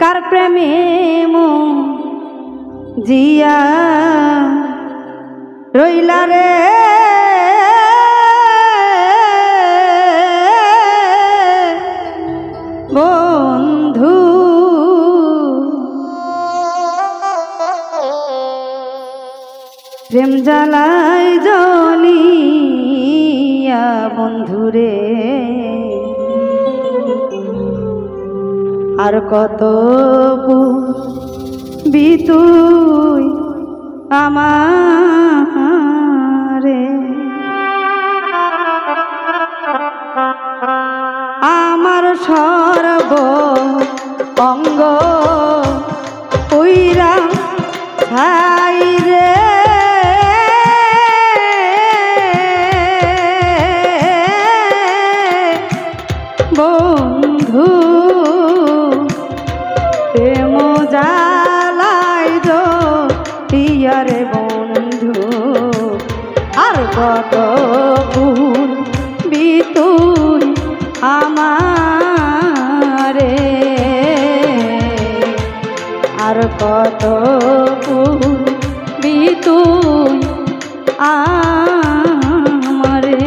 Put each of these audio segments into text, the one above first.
কার প্রেমে মন জিয়া রইলা রে বন্ধু, প্রেম জ্বালাই জ্বলিয়া বন্ধুরে আর কত বিতুই আমারে, আমার সর্ব অঙ্গ উইরা ছাই রে বন্ধু, প্রেম জ্বালাই জ্বলিয়ারে বন্ধু আর কত ফুল বিতুই আমারে, আর কত ফুল বিতুই আমারে।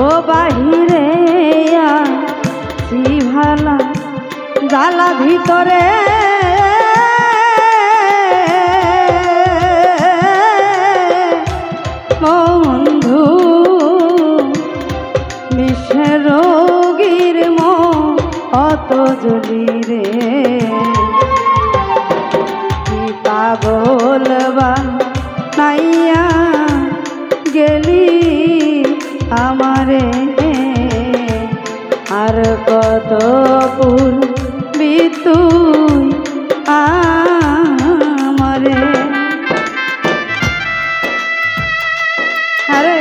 ও বাহিরে আছি ভালা জ্বালা ভিতরে বন্ধু, বিষের রোগীর মত জ্বলি রে কি পাগল বানাইয়া গেলি আমারে, আর কত ফুল বিতুই আমারে। আরে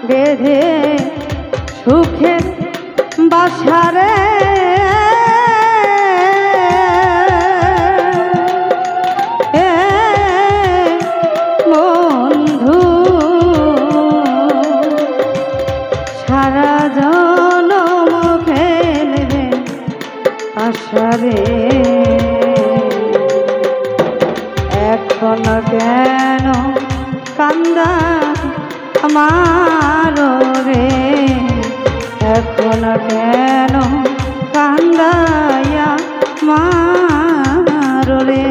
বেঁধে সুখের বাসারে বন্ধু, সারা জনম খেলবে আশারে, এখন কেন কান্দা আমার রে, এখন কেন কান্দায়া মার রে।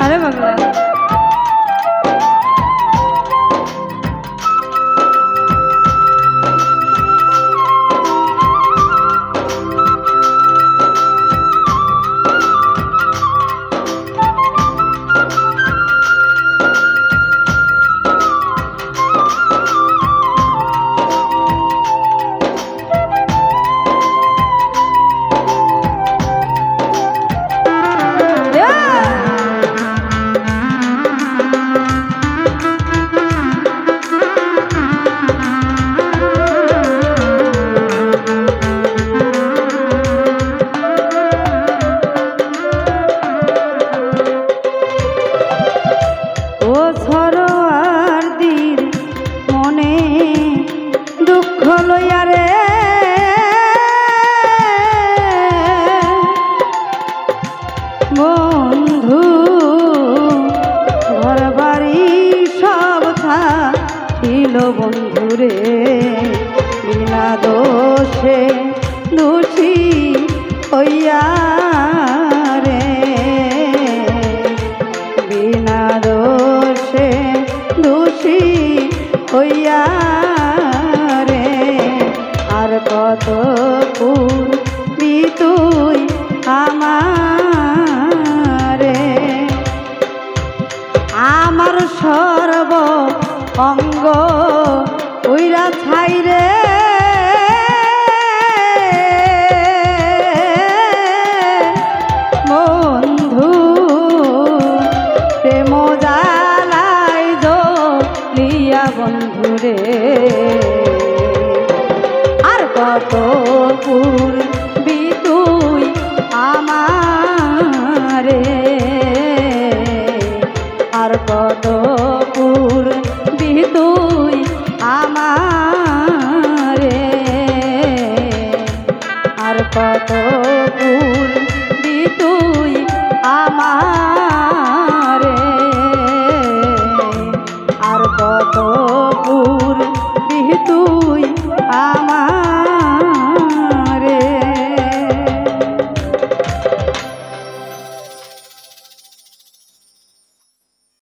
আরে বাবা দিল বন্ধুরে বিনা দোষে দোষী হইয়া রে, বিনা দোষে দোষী হইয়া রে। আর কত পূর্বি তুই আমারে, আমার সর্ব অঙ্গ উইরা ছাই রে, বন্ধু প্রেম জালাই জ্বলিয়া বন্ধুরে। আর কত পূর্বি তুই আমারে, আর কত পূর্বি তুই আমারে, আর কত পূর্বি তুই আমারে, আর কত পূর্বি